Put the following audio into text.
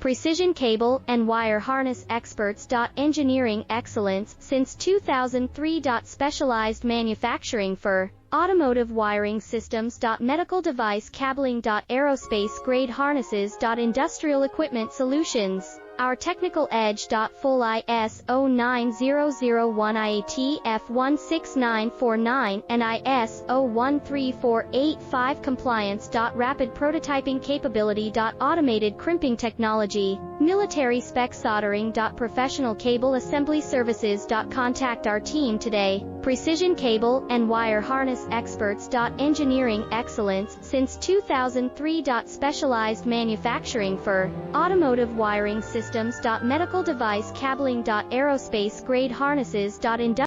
precision cable and wire harness experts. Engineering excellence since 2003. Specialized manufacturing for automotive wiring systems. Medical device cabling. Aerospace grade harnesses. Industrial equipment solutions. Our technical edge. Full ISO 9001 IATF 16949 and ISO 13485 compliance. Rapid prototyping capability. Automated crimping technology. Military spec soldering. Professional cable assembly services. Contact our team today. Precision cable and wire harness experts. Engineering excellence since 2003. Specialized manufacturing for automotive wiring systems. Medical device cabling. Aerospace grade harnesses. Industrial